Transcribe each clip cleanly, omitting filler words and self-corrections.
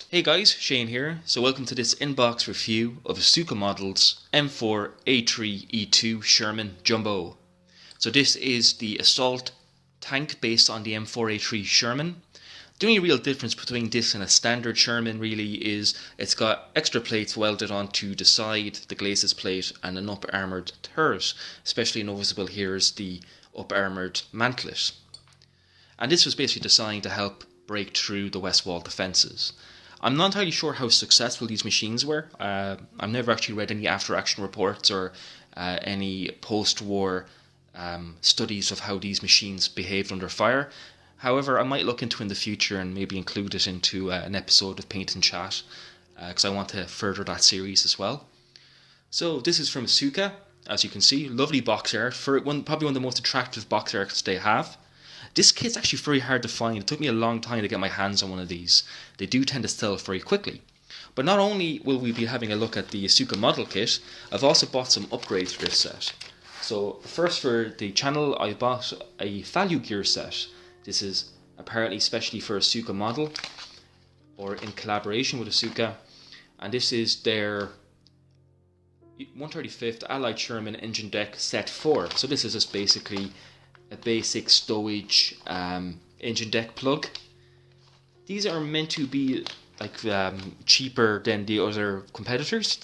Hey guys, Shane here. So welcome to this inbox review of Asuka Models M4A3E6 Sherman Jumbo. So this is the assault tank based on the M4A3 Sherman. The only real difference between this and a standard Sherman really is it's got extra plates welded onto the side, the glacis plate, and an up armoured turret. Especially noticeable here is the up armoured mantlet. And this was basically designed to help break through the west wall defences. I'm not entirely sure how successful these machines were. I've never actually read any after-action reports or any post-war studies of how these machines behaved under fire. However, I might look into it in the future and maybe include it into an episode of Paint and Chat because I want to further that series as well. So this is from Asuka, as you can see. Lovely box art, probably one of the most attractive box arts they have. This kit's actually very hard to find. It took me a long time to get my hands on one of these. They do tend to sell very quickly. But not only will we be having a look at the Asuka model kit, I've also bought some upgrades for this set. So first for the channel, I bought a value gear set. This is apparently specially for Asuka model, or in collaboration with Asuka. And this is their 135th Allied Sherman Engine Deck Set 4. So this is just basically a basic stowage engine deck plug. These are meant to be like cheaper than the other competitors.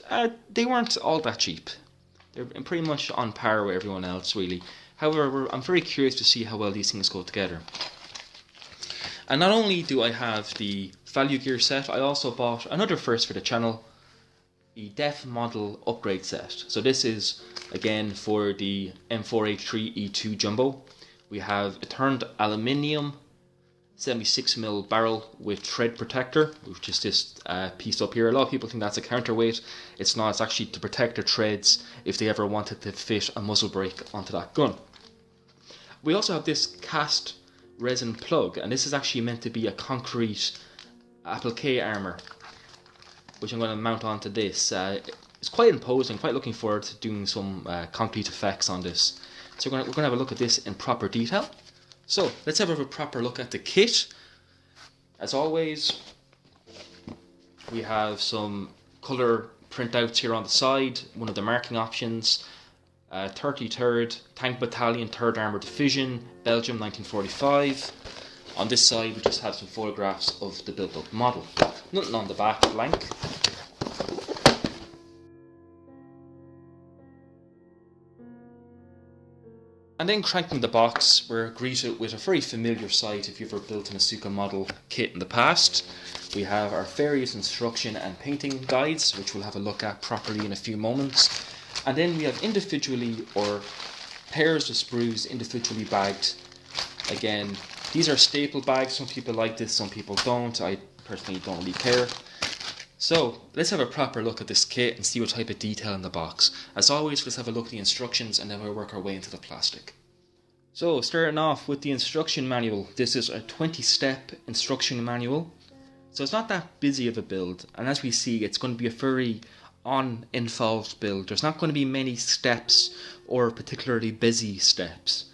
They weren't all that cheap. They're pretty much on par with everyone else really. However, I'm very curious to see how well these things go together. And not only do I have the value gear set, I also bought another first for the channel, the Def model upgrade set. So this is again for the M4A3E6 Jumbo. We have a turned aluminium 76mm barrel with tread protector, which is this piece up here. A lot of people think that's a counterweight. It's not. It's actually to protect the treads if they ever wanted to fit a muzzle brake onto that gun. We also have this cast resin plug, and this is actually meant to be a concrete applique armour, which I'm going to mount onto this. It's quite imposing. Quite looking forward to doing some concrete effects on this. So we're going to have a look at this in proper detail. So let's have a proper look at the kit. As always, we have some colour printouts here on the side. One of the marking options. 33rd Tank Battalion, 3rd Armoured Division, Belgium, 1945. On this side, we just have some photographs of the built-up model. Nothing on the back, blank. And then cranking the box, we're greeted with a very familiar sight if you've ever built an Asuka model kit in the past. We have our various instruction and painting guides, which we'll have a look at properly in a few moments. And then we have individually, or pairs of sprues individually bagged. Again, these are staple bags. Some people like this, some people don't. I personally don't really care. So let's have a proper look at this kit and see what type of detail in the box. As always, let's have a look at the instructions and then we'll work our way into the plastic. So starting off with the instruction manual. This is a 20-step instruction manual. So it's not that busy of a build, and as we see, it's going to be a very uninvolved build. There's not going to be many steps or particularly busy steps.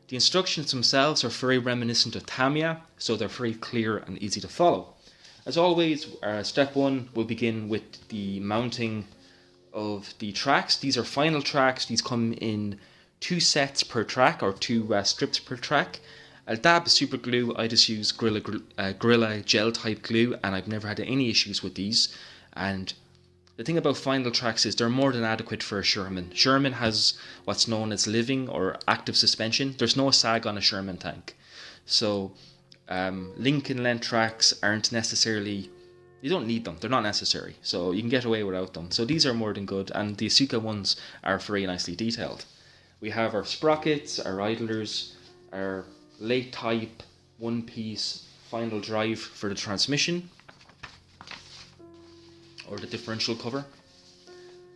The instructions themselves are very reminiscent of Tamiya, so they're very clear and easy to follow. As always, step 1 will begin with the mounting of the tracks. These are final tracks. These come in 2 sets per track, or 2 strips per track. A dab of super glue. I just use Gorilla gel type glue, and I've never had any issues with these. And the thing about final tracks is they're more than adequate for a Sherman. Sherman has what's known as living or active suspension. There's no sag on a Sherman tank. So link and length tracks aren't necessarily, you don't need them, they're not necessary, so you can get away without them. So these are more than good, and the Asuka ones are very nicely detailed. We have our sprockets, our idlers, our late type 1-piece final drive for the transmission, or the differential cover.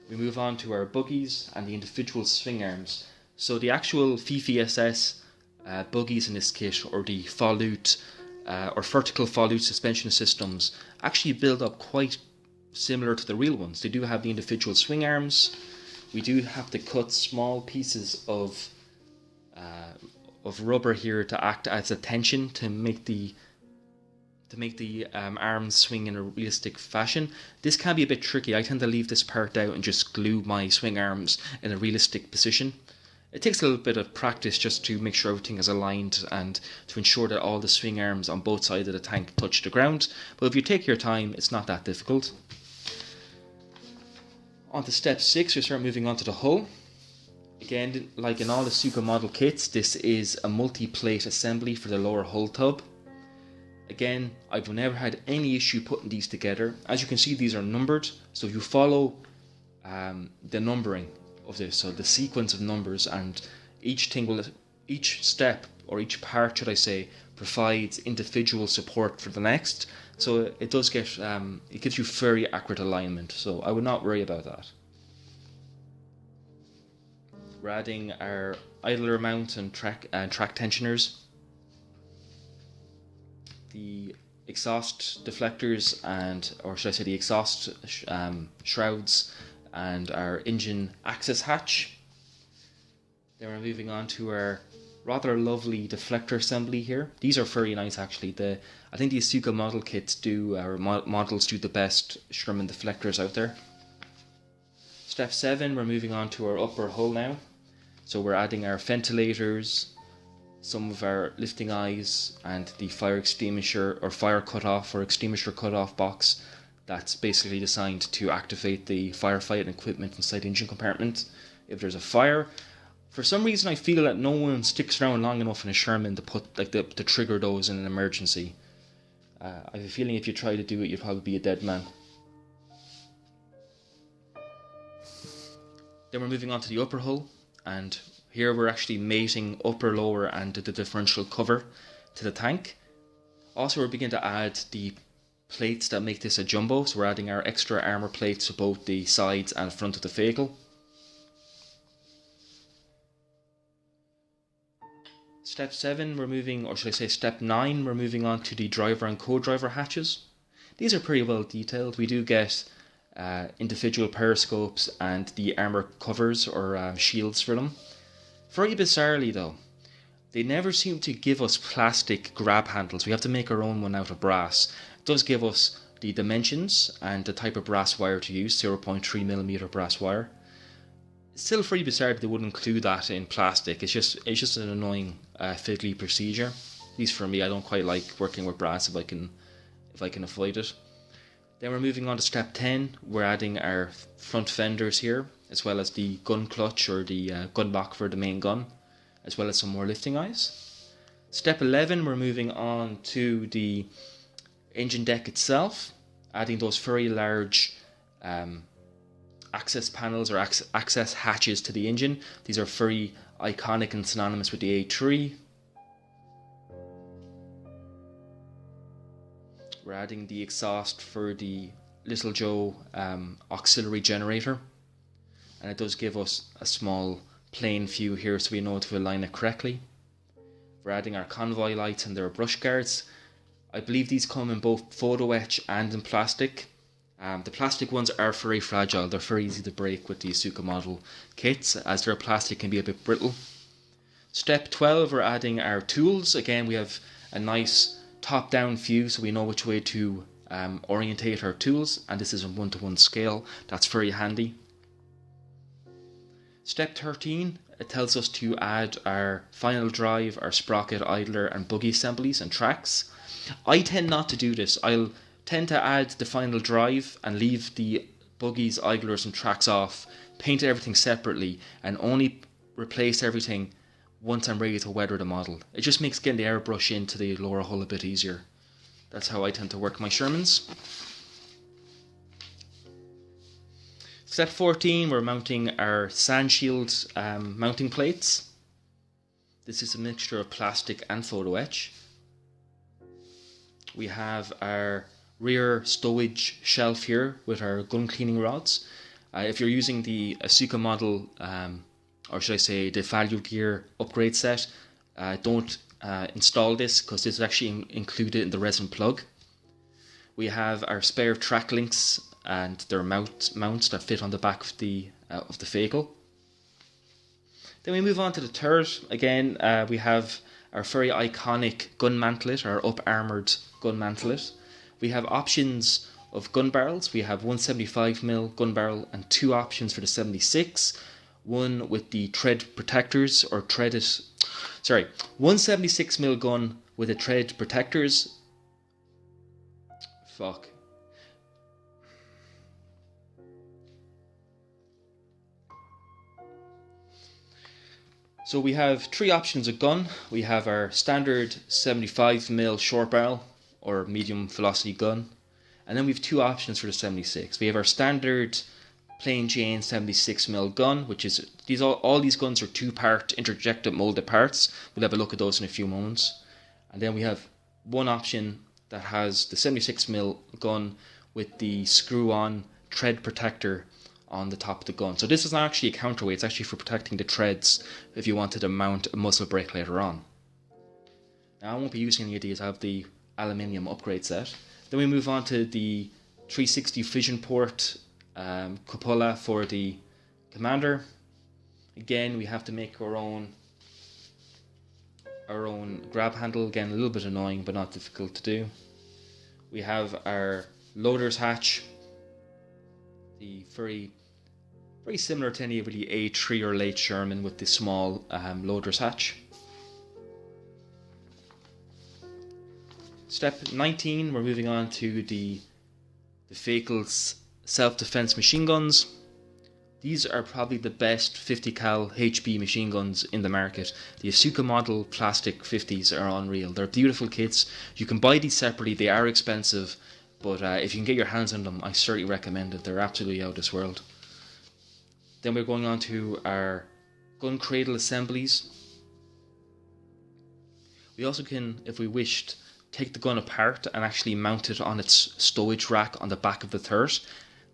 We move on to our buggies and the individual swing arms. So the actual FIFI-SS buggies in this kit, or the volute or vertical volute suspension systems, actually build up quite similar to the real ones. They do have the individual swing arms. We do have to cut small pieces of rubber here to act as a tension to make the make the arms swing in a realistic fashion. This can be a bit tricky. I tend to leave this part out and just glue my swing arms in a realistic position. It takes a little bit of practice just to make sure everything is aligned and to ensure that all the swing arms on both sides of the tank touch the ground. But if you take your time, it's not that difficult. On to step 6, we start moving on to the hull. Again, like in all the Asuka model kits, this is a multi-plate assembly for the lower hull tub. Again, I've never had any issue putting these together. As you can see, these are numbered, so if you follow the numbering of this, so the sequence of numbers, and each step, or each part should I say, provides individual support for the next. So it does get, it gives you very accurate alignment, so I would not worry about that. We're adding our idler mount and track tensioners, the exhaust deflectors, or should I say the exhaust shrouds, and our engine access hatch. Then we're moving on to our rather lovely deflector assembly here. These are very nice actually. I think the Asuka model kits models do the best Sherman deflectors out there. Step 7, we're moving on to our upper hull now. So we're adding our ventilators, some of our lifting eyes, and the fire extinguisher or fire cutoff or extinguisher cutoff box that's basically designed to activate the firefighting equipment inside the engine compartment if there's a fire. For some reason I feel that no one sticks around long enough in a Sherman to put to trigger those in an emergency. I have a feeling if you try to do it you'd probably be a dead man. Then we're moving on to the upper hull, and here we're actually mating upper, lower and the differential cover to the tank. Also we're beginning to add the plates that make this a jumbo, so we're adding our extra armour plates to both the sides and front of the vehicle. Step 7 we're moving, or should I say step 9, we're moving on to the driver and co-driver hatches. These are pretty well detailed. We do get individual periscopes and the armour covers or shields for them. Very bizarrely though, they never seem to give us plastic grab handles. We have to make our own one out of brass. It does give us the dimensions and the type of brass wire to use, 0.3mm brass wire. It's still very bizarre that they wouldn't include that in plastic. It's just an annoying fiddly procedure. At least for me, I don't quite like working with brass if I can avoid it. Then we're moving on to step 10. We're adding our front fenders here, as well as the gun clutch or the gun lock for the main gun, as well as some more lifting eyes. Step 11, we're moving on to the engine deck itself, adding those very large access panels or access hatches to the engine. These are very iconic and synonymous with the A3. We're adding the exhaust for the Little Joe auxiliary generator, and it does give us a small plain view here so we know to align it correctly. We're adding our convoy lights and their brush guards. I believe these come in both photo etch and in plastic. The plastic ones are very fragile. They're very easy to break with the Asuka model kits, as their plastic can be a bit brittle. Step 12, we're adding our tools. Again, we have a nice top-down view so we know which way to orientate our tools, and this is a 1-to-1 scale. That's very handy. Step 13, it tells us to add our final drive, our sprocket, idler and buggy assemblies and tracks. I tend not to do this. I'll tend to add the final drive and leave the buggies, idlers and tracks off, paint everything separately, and only replace everything once I'm ready to weather the model. It just makes getting the airbrush into the lower hull a bit easier. That's how I tend to work my Shermans. Step 14, we're mounting our sand shield mounting plates. This is a mixture of plastic and photo etch. We have our rear stowage shelf here with our gun cleaning rods. If you're using the Asuka model, or should I say the value gear upgrade set, don't install this because this is actually included in the resin plug. We have our spare track links and their mounts that fit on the back of the vehicle. Then we move on to the turret. Again, we have our very iconic gun mantlet, our up armoured gun mantle it. We have options of gun barrels. We have 175mm gun barrel and 2 options for the 76. One with the tread protectors or threaded. Sorry, 176mm gun with the tread protectors. Fuck. So we have 3 options of gun. We have our standard 75mm short barrel or medium velocity gun. And then we have 2 options for the 76. We have our standard plain Jane 76mm gun, which is all these guns are 2-part interjected molded parts. We'll have a look at those in a few moments. And then we have one option that has the 76mm gun with the screw-on tread protector on the top of the gun. So this is not actually a counterweight, it's actually for protecting the treads if you wanted to mount a muzzle brake later on. Now I won't be using any of these, I have the aluminium upgrade set. Then we move on to the 360 fission port cupola for the commander. Again, we have to make our own grab handle. Again, a little bit annoying but not difficult to do. We have our loader's hatch, the very similar to any of the A3 or late Sherman with the small loader's hatch. Step 19, we're moving on to the Fakel's self-defense machine guns. These are probably the best 50 cal HB machine guns in the market. The Asuka Model plastic 50s are unreal. They're beautiful kits. You can buy these separately, they are expensive, but if you can get your hands on them, I certainly recommend it. They're absolutely out of this world. Then we're going on to our gun cradle assemblies. We also can, if we wished, take the gun apart and actually mount it on its stowage rack on the back of the turret.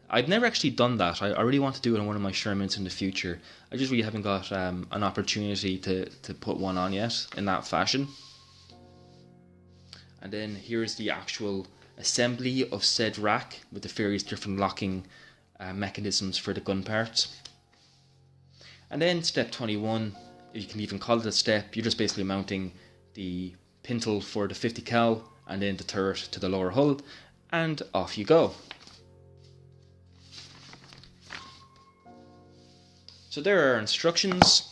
I've never actually done that. I really want to do it on one of my Shermans in the future. I just really haven't got an opportunity to put one on yet in that fashion. And then here's the actual assembly of said rack with the various different locking mechanisms for the gun parts. And then step 21, if you can even call it a step, you're just basically mounting the pintle for the 50 cal and then the turret to the lower hull, and off you go. So there are our instructions.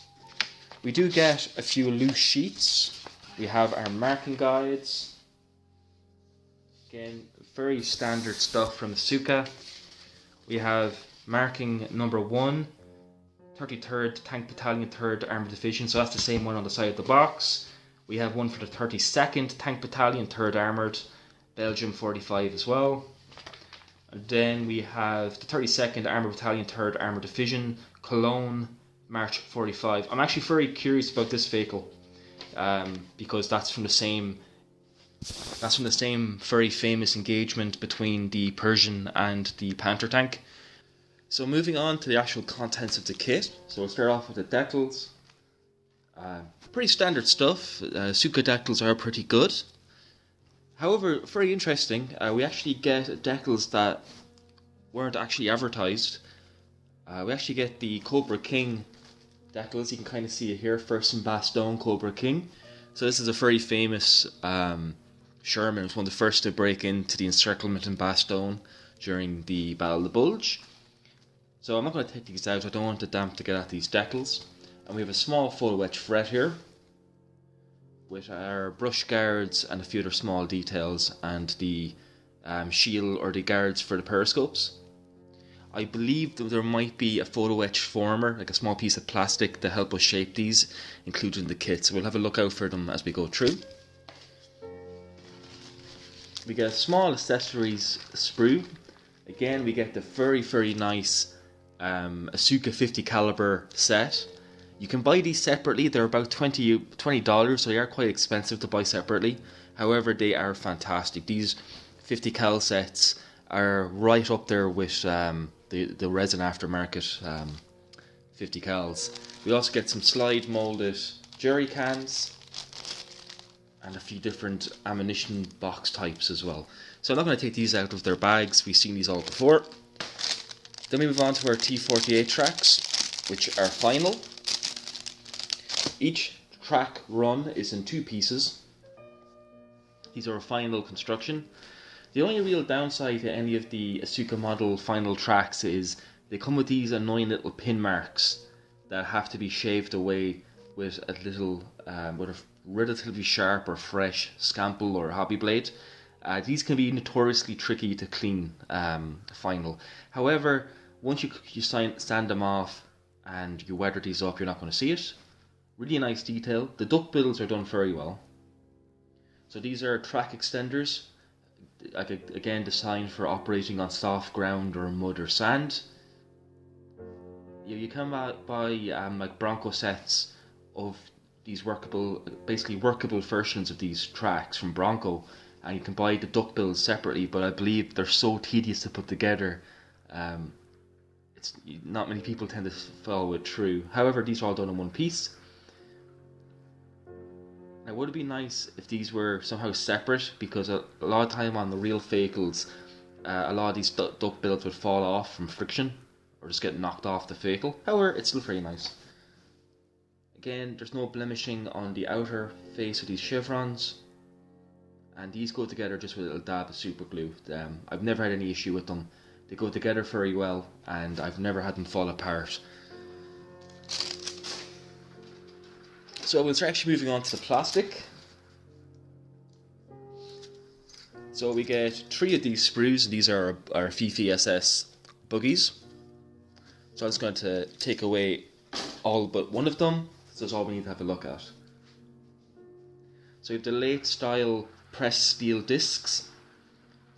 We do get a few loose sheets. We have our marking guides. Again, very standard stuff from Asuka. We have marking number 1, 33rd Tank Battalion 3rd Armoured Division, so that's the same one on the side of the box. We have one for the 32nd Tank Battalion 3rd Armoured, Belgium 45 as well. And then we have the 32nd Armoured Battalion 3rd Armoured Division, Cologne, March 45. I'm actually very curious about this vehicle because that's from the same very famous engagement between the Persian and the Panther tank. So moving on to the actual contents of the kit. So we'll start off with the decals. Pretty standard stuff. Asuka decals are pretty good. However, very interesting, we actually get decals that weren't actually advertised. We actually get the Cobra King decals. You can kind of see it here, first in Bastogne, Cobra King. So this is a very famous Sherman. It was one of the first to break into the encirclement in Bastogne during the Battle of the Bulge. So I'm not going to take these out, I don't want the damp to get at these decals. And we have a small photo etch fret here with our brush guards and a few other small details and the shield or the guards for the periscopes. I believe that there might be a photo etch former, like a small piece of plastic to help us shape these, included in the kit. So we'll have a look out for them as we go through. We get a small accessories sprue. Again, we get the very nice Asuka 50 caliber set. You can buy these separately. They're about $20, so they are quite expensive to buy separately. However, they are fantastic. These 50 cal sets are right up there with the resin aftermarket 50 cals. We also get some slide molded jerry cans and a few different ammunition box types as well. So I'm not going to take these out of their bags. We've seen these all before. Then we move on to our T48 tracks, which are final. Each track run is in 2 pieces. These are a final construction. The only real downside to any of the Asuka model final tracks is they come with these annoying little pin marks that have to be shaved away with a little, with a relatively sharp or fresh scalpel or hobby blade. These can be notoriously tricky to clean final. However, once you sand them off and you weather these up, you're not going to see it. Really nice detail. The duck bills are done very well. So these are track extenders, again designed for operating on soft ground or mud or sand. You can buy like Bronco sets of these basically workable versions of these tracks from Bronco, and you can buy the duck bills separately, but I believe they're so tedious to put together. It's not many people tend to follow it through. However, these are all done in one piece. Now, would it be nice if these were somehow separate, because a lot of time on the real vehicles, a lot of these duck bills would fall off from friction or just get knocked off the vehicle. However, it's still very nice. Again, there's no blemishing on the outer face of these chevrons, and these go together just with a little dab of super glue. I've never had any issue with them. They go together very well, and I've never had them fall apart. So we'll start actually moving on to the plastic. So we get 3 of these sprues. These are our Fifi SS buggies. So I'm just going to take away all but one of them. So that's all we need to have a look at. So we have the late style pressed steel discs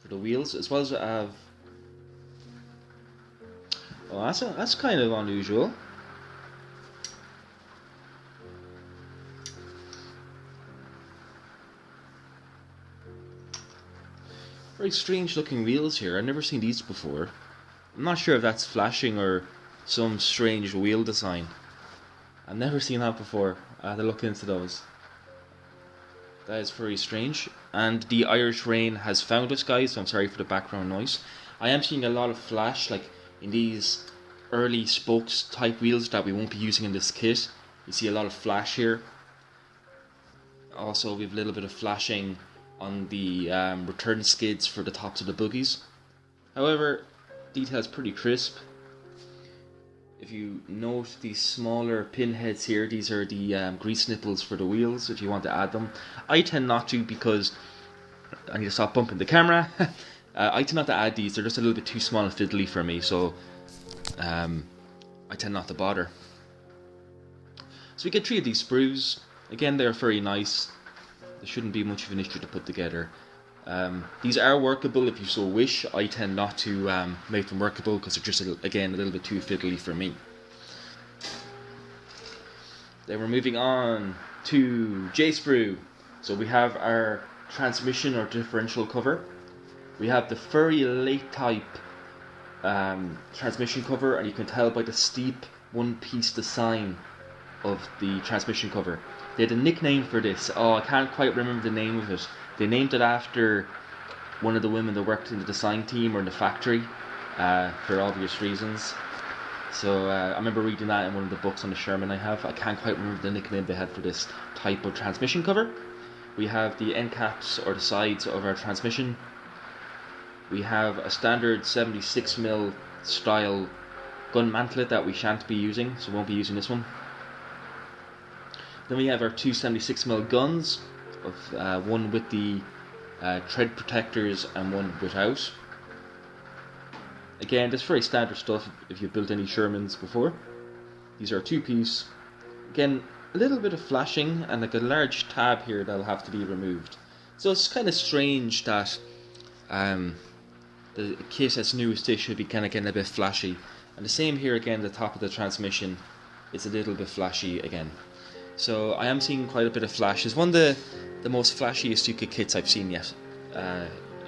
for the wheels, as well as have. Oh, that's kind of unusual. Very strange looking wheels here. I've never seen these before. I'm not sure if that's flashing or some strange wheel design. I've never seen that before. I had to look into those. That is very strange. And the Irish rain has found us, guys, so I'm sorry for the background noise. I am seeing a lot of flash, like in these early spokes type wheels that we won't be using in this kit. You see a lot of flash here. Also, we have a little bit of flashing on the return skids for the tops of the buggies. However, detail is pretty crisp. If you note these smaller pinheads here, these are the grease nipples for the wheels if you want to add them. I tend not to, because I need to stop bumping the camera. I tend not to add these. They're just a little bit too small and fiddly for me, so I tend not to bother. So we get 3 of these sprues. Again, they're very nice. There shouldn't be much of an issue to put together. These are workable if you so wish. I tend not to make them workable because they're just, again, a little bit too fiddly for me. Then we're moving on to J-sprue. So we have our transmission or differential cover. We have the very late type transmission cover, and you can tell by the steep one-piece design of the transmission cover. They had a nickname for this. I can't quite remember the name of it. They named it after one of the women that worked in the design team or in the factory, for obvious reasons. So I remember reading that in one of the books on the Sherman I have. I can't quite remember the nickname they had for this type of transmission cover. We have the end caps or the sides of our transmission. We have a standard 76mm style gun mantlet that we shan't be using, so we won't be using this one. Then we have our 2 76mm guns, of one with the tread protectors and one without. Again, this is very standard stuff if you've built any Shermans before. These are a 2-piece. Again, a little bit of flashing and like a large tab here that'll have to be removed. So it's kind of strange that the kit as new as this should be kind of getting a bit flashy. And the same here again, the top of the transmission is a little bit flashy again. So I am seeing quite a bit of flash. It's one of the most flashiest Asuka kits I've seen yet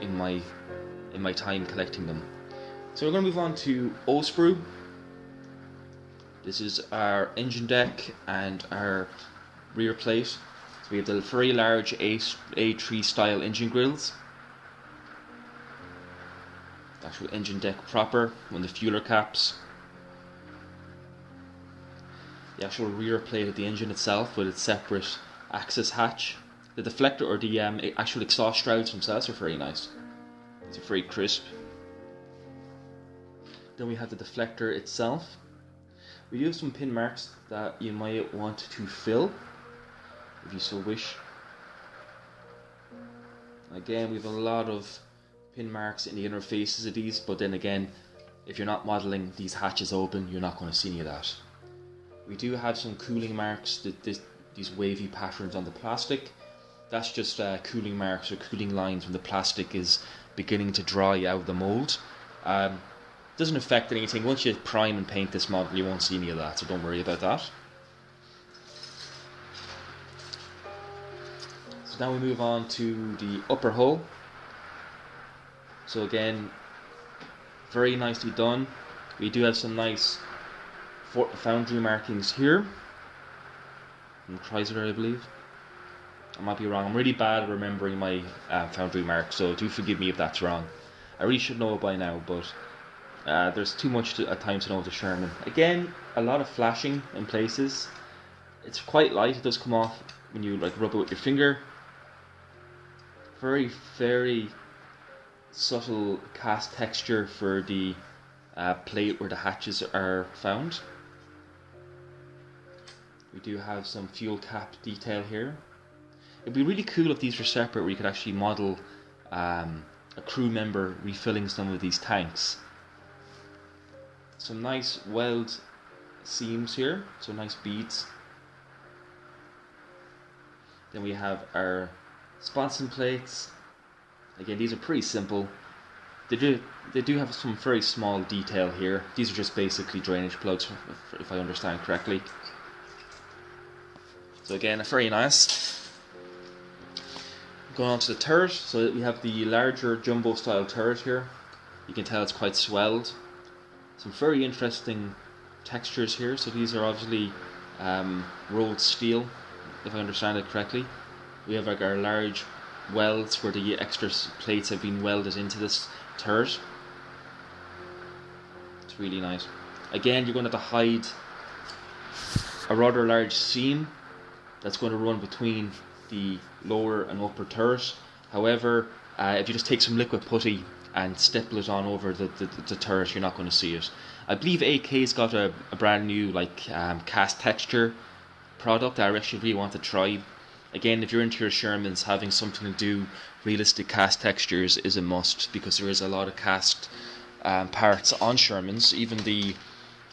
in my time collecting them. So we're going to move on to O-sprue. This is our engine deck and our rear plate. So we have the very large A3 style engine grills. The actual engine deck proper, one of the fueler caps. The actual rear plate of the engine itself with its separate access hatch The deflector or the actual exhaust shrouds themselves are very nice. It's very crisp. Then we have the deflector itself. We do have some pin marks that you might want to fill, if you so wish. Again, we have a lot of pin marks in the inner faces of these, but then again, if you're not modelling these hatches open, you're not going to see any of that. We do have some cooling marks, these wavy patterns on the plastic. That's just cooling marks or cooling lines when the plastic is beginning to dry out of the mould. Doesn't affect anything. Once you prime and paint this model, you won't see any of that, so don't worry about that. So now we move on to the upper hull. So again, very nicely done. We do have some nice foundry markings here from Chrysler, I believe. I might be wrong. I'm really bad at remembering my foundry marks, so do forgive me if that's wrong. I really should know it by now, but there's too much at times to know with the Sherman. Again, a lot of flashing in places. It's quite light. It does come off when you like rub it with your finger. Very, very subtle cast texture for the plate where the hatches are found. We do have some fuel cap detail here. It'd be really cool if these were separate, where you could actually model a crew member refilling some of these tanks. Some nice weld seams here, so nice beads. Then we have our sponson plates. Again, these are pretty simple. They do have some very small detail here. These are just basically drainage plugs, if I understand correctly. So again, very nice. Going on to the turret, so we have the larger jumbo style turret here. You can tell it's quite swelled. Some very interesting textures here. So these are obviously rolled steel, if I understand it correctly. We have like our large welds where the extra plates have been welded into this turret. It's really nice. Again, you're going to have to hide a rather large seam that's going to run between the lower and upper turret. However, if you just take some liquid putty and stipple it on over the turret, you're not going to see it. I believe AK's got a brand new cast texture product that I actually really want to try. Again, if you're into your Shermans, having something to do realistic cast textures is a must, because there is a lot of cast parts on Shermans. Even the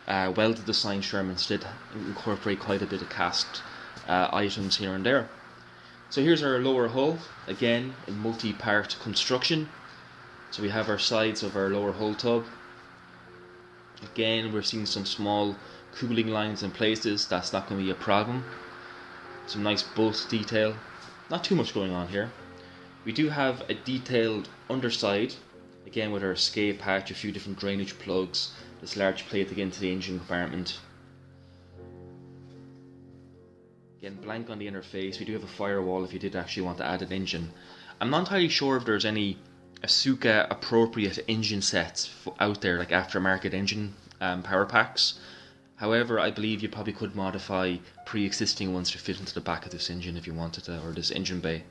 welded design Shermans did incorporate quite a bit of cast items here and there. So here's our lower hull, again in multi-part construction. So we have our sides of our lower hull tub. Again, we're seeing some small cooling lines in places. That's not going to be a problem. Some nice bolt detail. Not too much going on here. We do have a detailed underside, again with our escape hatch, a few different drainage plugs, this large plate to get into the engine compartment. Again, blank on the interface. We do have a firewall if you did actually want to add an engine. I'm not entirely sure if there's any Asuka appropriate engine sets out there, like aftermarket engine power packs. However, I believe you probably could modify pre-existing ones to fit into the back of this engine if you wanted to, or this engine bay.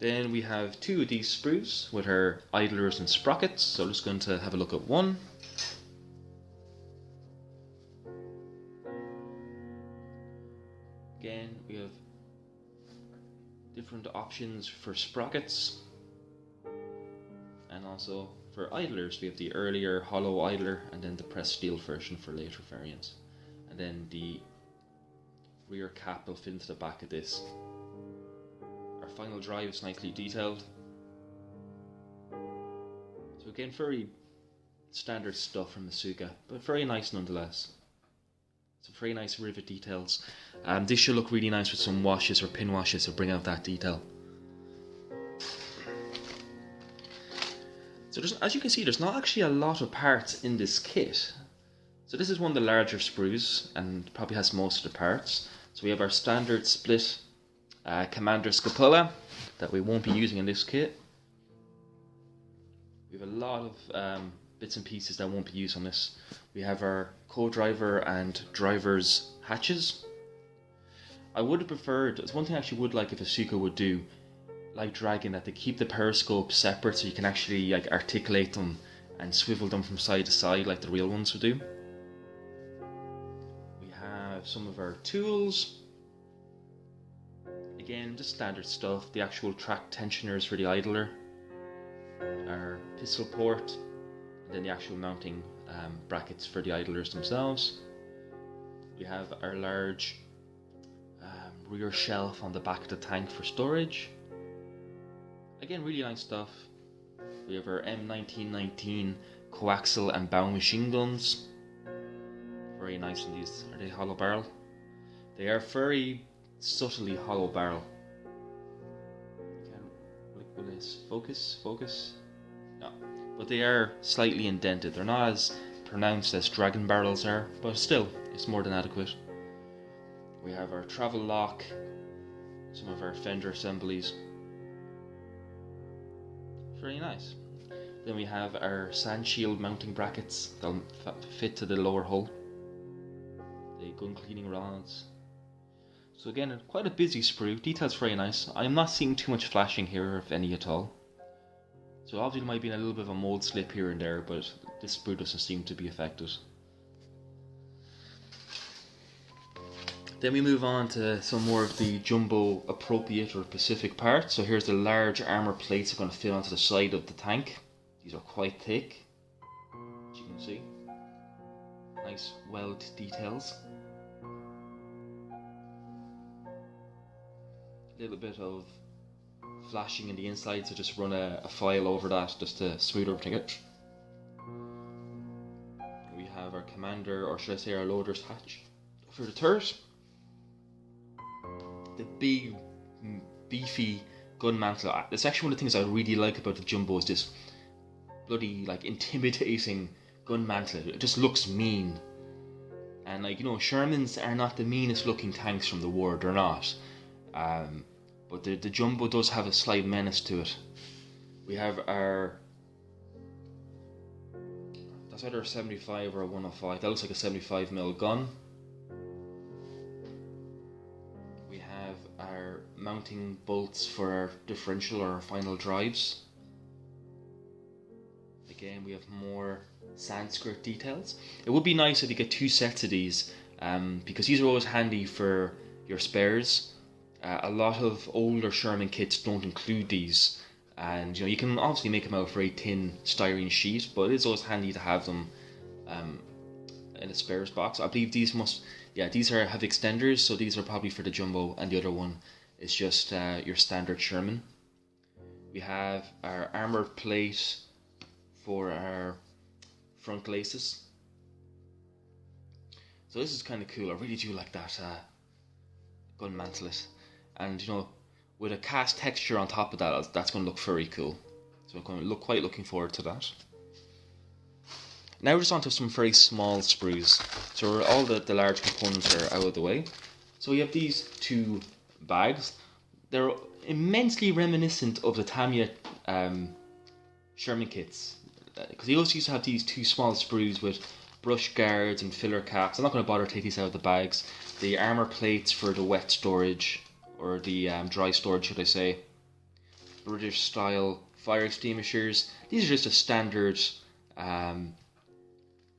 Then we have two of these sprues with our idlers and sprockets. So I'm just going to have a look at one. Again, we have different options for sprockets, and also for idlers we have the earlier hollow idler and then the pressed steel version for later variants, and then the rear cap will fit into the back of this. Our final drive is nicely detailed. So again, very standard stuff from Asuka, but very nice nonetheless. Some very nice rivet details. This should look really nice with some washes or pin washes to bring out that detail. So as you can see, there's not actually a lot of parts in this kit. So this is one of the larger sprues and probably has most of the parts. So we have our standard split commander scapulla that we won't be using in this kit. We have a lot of bits and pieces that won't be used on this. We have our co-driver and driver's hatches. I would have preferred, it's one thing I actually would like if Asuka would do, like Dragon, that they keep the periscopes separate so you can actually like articulate them and swivel them from side to side like the real ones would do. We have some of our tools. Again, just standard stuff. The actual track tensioners for the idler, our pistol port, and then the actual mounting brackets for the idlers themselves. We have our large rear shelf on the back of the tank for storage. Again, really nice stuff. We have our M1919 coaxial and bow machine guns. Very nice in these. Are they hollow barrel? They are very subtly hollow barrel. Will this focus? No. But they are slightly indented. They're not as pronounced as dragon barrels are, but still, it's more than adequate. We have our travel lock, some of our fender assemblies. Very nice. Then we have our sand shield mounting brackets that'll fit to the lower hull. The gun cleaning rods. So again, quite a busy sprue. Details very nice. I'm not seeing too much flashing here, if any at all. So obviously there might be a little bit of a mold slip here and there, but this sprue doesn't seem to be affected. Then we move on to some more of the Jumbo appropriate or Pacific parts. So here's the large armour plates that are going to fit onto the side of the tank. These are quite thick, as you can see. Nice weld details. A little bit of flashing in the inside, so just run a file over that just to smooth everything out. We have our commander, or should I say our loader's hatch for the turret. The big, beefy gun mantle. That's actually one of the things I really like about the Jumbo, is this bloody, like, intimidating gun mantle. It just looks mean. And, like, you know, Shermans are not the meanest looking tanks from the war, they're not. But the Jumbo does have a slight menace to it. We have our... that's either a 75 or a 105. That looks like a 75mm gun. We have our mounting bolts for our differential or our final drives. Again, we have more Sanskrit details. It would be nice if you get two sets of these, because these are always handy for your spares. A lot of older Sherman kits don't include these, and you know, you can obviously make them out of a very thin styrene sheet, but it's always handy to have them in a spares box. I believe these these have extenders, so these are probably for the Jumbo, and the other one is just your standard Sherman. We have our armoured plate for our front laces. So this is kind of cool. I really do like that gun mantlet. And you know, with a cast texture on top of that, that's going to look very cool. So I'm going to quite looking forward to that. Now we're just onto some very small sprues. So all the large components are out of the way. So we have these two bags. They're immensely reminiscent of the Tamiya Sherman kits, because he also used to have these two small sprues with brush guards and filler caps. I'm not going to bother to take these out of the bags. The armour plates for the wet storage, or the dry storage, should I say. British style fire extinguishers. These are just a standard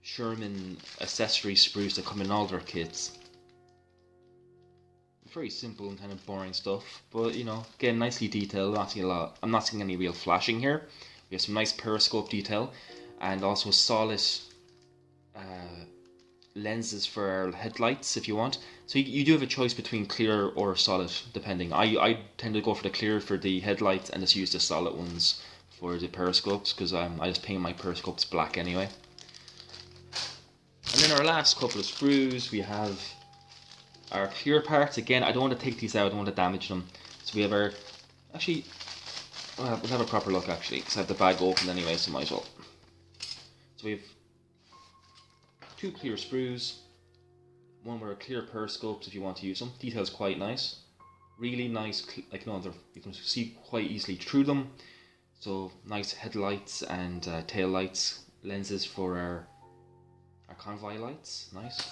Sherman accessory sprues that come in all their kits. Very simple and kind of boring stuff, but you know, again, nicely detailed. I'm not seeing any real flashing here. We have some nice periscope detail, and also solid lenses for our headlights if you want. So you do have a choice between clear or solid, depending. I tend to go for the clear for the headlights and just use the solid ones for the periscopes, because I just paint my periscopes black anyway. And then our last couple of sprues, we have our clear parts. Again, I don't want to take these out, I don't want to damage them. So we have our... Actually, we'll have a proper look actually, because I have the bag open anyway, so might as well. So we have two clear sprues, one with clear periscopes if you want to use them. Detail's quite nice. Really nice, like, no, you can see quite easily through them. So nice headlights and tail lights. lenses for our convoy lights, nice.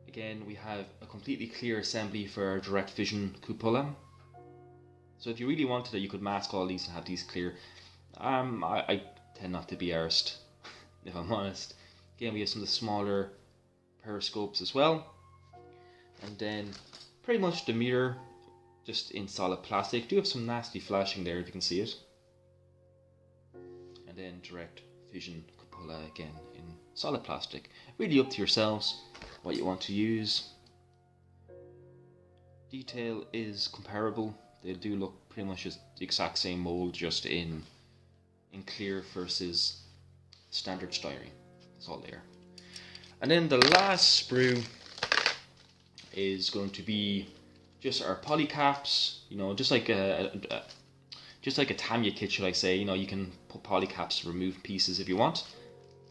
Again, we have a completely clear assembly for our direct vision cupola. So if you really wanted it, you could mask all these and have these clear. I tend not to be arsed, if I'm honest. Again, we have some of the smaller periscopes as well. And then pretty much the mirror, just in solid plastic. Do have some nasty flashing there if you can see it. And then direct vision cupola again in solid plastic. Really up to yourselves what you want to use. Detail is comparable. They do look pretty much as the exact same mold, just in clear versus standard styrene. That's all there. And then the last sprue is going to be just our poly caps. You know, just like a Tamiya kit, should I say. You know, you can put poly caps to remove pieces if you want.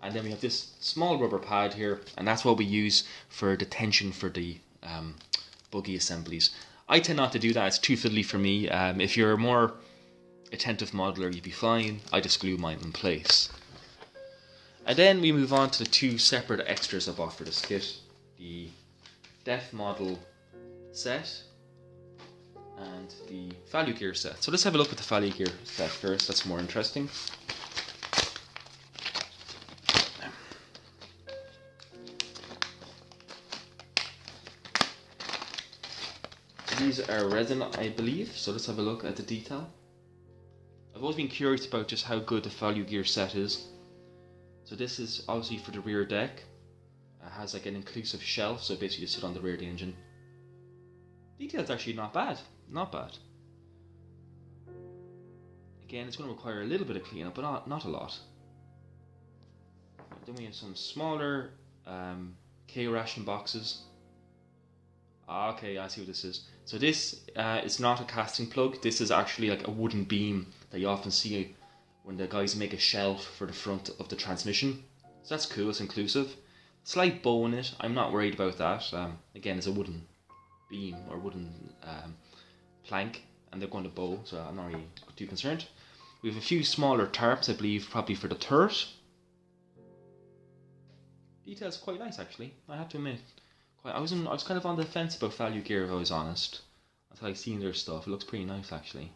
And then we have this small rubber pad here, and that's what we use for the tension for the buggy assemblies. I tend not to do that, it's too fiddly for me. If you're a more attentive modeler, you'd be fine. I just glue mine in place. And then we move on to the two separate extras I bought for this kit. The Def Model set and the Value Gear set. So let's have a look at the Value Gear set first, that's more interesting. These are resin, I believe, so let's have a look at the detail. I've always been curious about just how good the Value Gear set is. So this is obviously for the rear deck. It has like an inclusive shelf, so basically you sit on the rear of the engine. Detail's actually not bad, not bad. Again, it's going to require a little bit of cleanup, but not a lot. Then we have some smaller K-ration boxes. Okay, I see what this is. So this is not a casting plug. This is actually like a wooden beam that you often see when the guys make a shelf for the front of the transmission. So that's cool, it's inclusive. Slight bow in it, I'm not worried about that. Again, it's a wooden beam or wooden plank, and they're going to bow, so I'm not really too concerned. We have a few smaller tarps, I believe, probably for the turret. Detail's quite nice, actually, I have to admit. I was kind of on the fence about Value Gear, if I was honest, until I seen their stuff. It looks pretty nice, actually.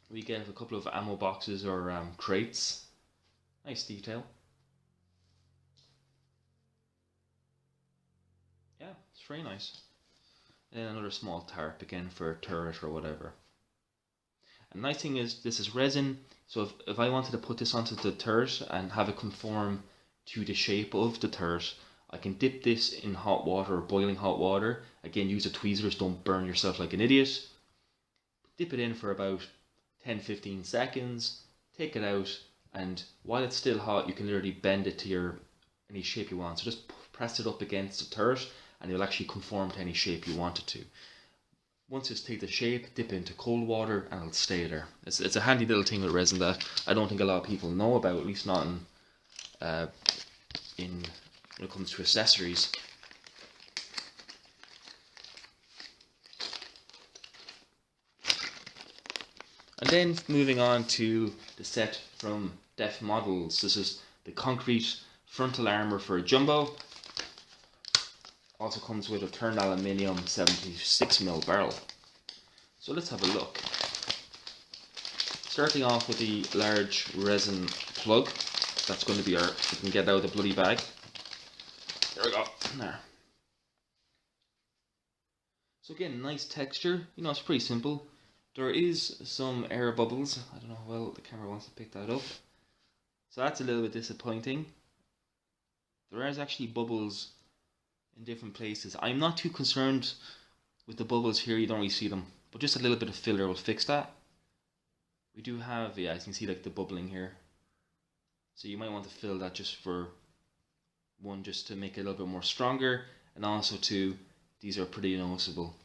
We get a couple of ammo boxes or crates. Nice detail. Yeah, it's very nice. And another small tarp again for a turret or whatever. And the nice thing is this is resin, so if I wanted to put this onto the turret and have it conform to the shape of the turret, I can dip this in hot water or boiling hot water. Again, use the tweezers, don't burn yourself like an idiot. Dip it in for about 10-15 seconds, take it out, and while it's still hot, you can literally bend it to any shape you want. So just press it up against the turret, and it'll actually conform to any shape you want it to. Once it's taken the shape, dip it into cold water, and it'll stay there. It's a handy little thing with resin that I don't think a lot of people know about, at least not in when it comes to accessories. And then moving on to the set from Def Models. This is the concrete frontal armour for a Jumbo. Also comes with a turned aluminium 76mm barrel. So let's have a look. Starting off with the large resin plug. That's going to be we can get out of the bloody bag. There we go. There. So again, nice texture. You know, it's pretty simple. There is some air bubbles. I don't know how well the camera wants to pick that up. So that's a little bit disappointing. There is actually bubbles in different places. I'm not too concerned with the bubbles here. You don't really see them. But just a little bit of filler will fix that. We do have, yeah, as you can see, like the bubbling here. So you might want to fill that just for one, just to make it a little bit more stronger, and also two, these are pretty noticeable.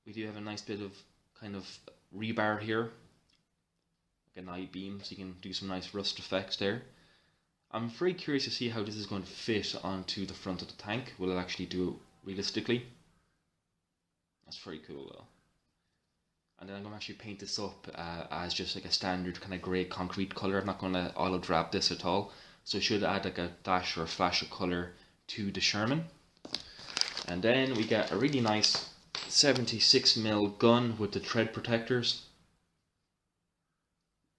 We do have a nice bit of kind of rebar here, like an I-beam, so you can do some nice rust effects there. I'm very curious to see how this is going to fit onto the front of the tank. Will it actually do it realistically? That's very cool though. and then I'm going to actually paint this up as just like a standard kind of grey concrete colour. I'm not going to auto drab this at all, so it should add like a dash or a flash of colour to the Sherman. And then we get a really nice 76mm gun with the tread protectors.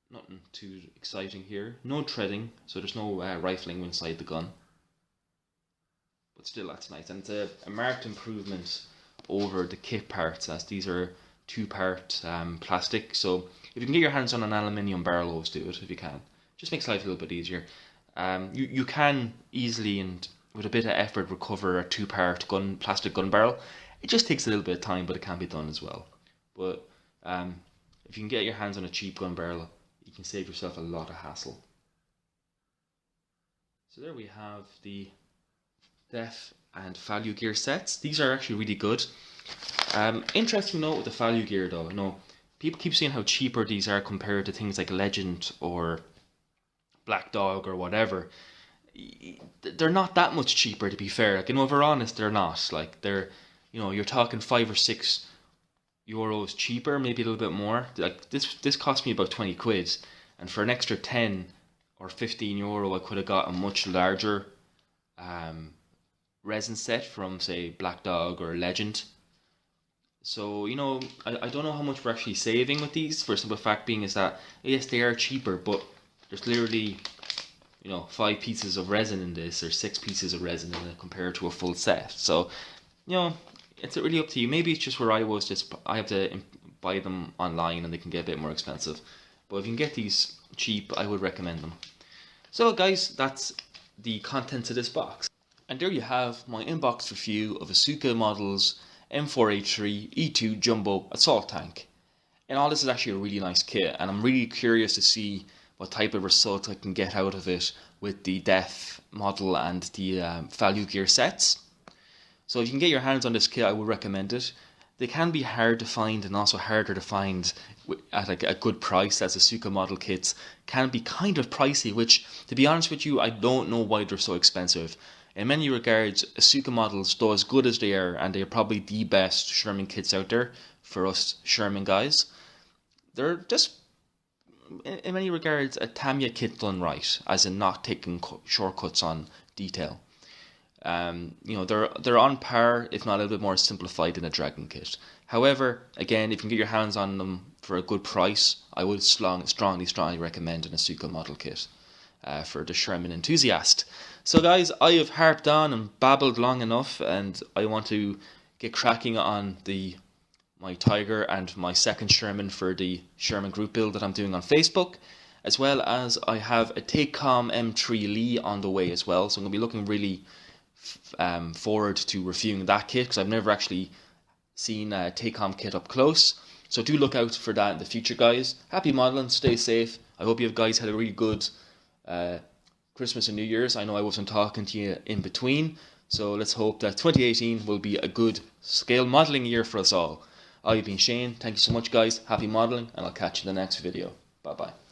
Nothing too exciting here. No treading, so there's no rifling inside the gun. But still, that's nice. And it's a marked improvement over the kit parts, as these are 2-part plastic. So if you can get your hands on an aluminium barrel, always do it if you can. Just makes life a little bit easier. You can easily and with a bit of effort recover a 2-part plastic gun barrel. It just takes a little bit of time, but it can be done as well. But if you can get your hands on a cheap gun barrel, you can save yourself a lot of hassle. So there we have the def and value gear sets. These are actually really good. Interesting note with the value gear though, people keep saying how cheaper these are compared to things like Legend or Black Dog or whatever. They're not that much cheaper, to be fair. Like, if we're honest, they're not. Like, they're, you're talking €5 or €6 cheaper, maybe a little bit more. Like, this cost me about 20 quid, and for an extra 10 or €15, I could have got a much larger resin set from, say, Black Dog or Legend. So, I don't know how much we're actually saving with these, for the simple fact being is that, yes, they are cheaper, but there's literally 5 pieces of resin in this, or 6 pieces of resin in it compared to a full set. So, it's really up to you. Maybe it's just where I have to buy them online and they can get a bit more expensive. But if you can get these cheap, I would recommend them. So guys, that's the contents of this box. And there you have my inbox review of Asuka Models M4A3E6 Jumbo Assault Tank. And all this is actually a really nice kit, and I'm really curious to see what type of result I can get out of it with the def model and the value gear sets. So if you can get your hands on this kit, I would recommend it. They can be hard to find and also harder to find at a good price, as Asuka model kits can be kind of pricey, which, to be honest with you, I don't know why they're so expensive. In many regards, Asuka Models, though as good as they are, and they are probably the best Sherman kits out there for us Sherman guys, they're just, in many regards, a Tamiya kit done right, as in not taking shortcuts on detail. They're on par, if not a little bit more simplified than a Dragon kit. However, again, if you can get your hands on them for a good price, I would strongly recommend an Asuka model kit for the Sherman enthusiast. So guys, I have harped on and babbled long enough, and I want to get cracking on my Tiger and my second Sherman for the Sherman group build that I'm doing on Facebook, as well as I have a Take-Com M3 Lee on the way as well. So I'm going to be looking really forward to reviewing that kit, because I've never actually seen a Take-Com kit up close. So do look out for that in the future, guys. Happy modelling, stay safe. I hope you guys had a really good Christmas and New Year's. I know I wasn't talking to you in between, so let's hope that 2018 will be a good scale modelling year for us all. I've been Shane. Thank you so much, guys. Happy modelling, and I'll catch you in the next video. Bye bye.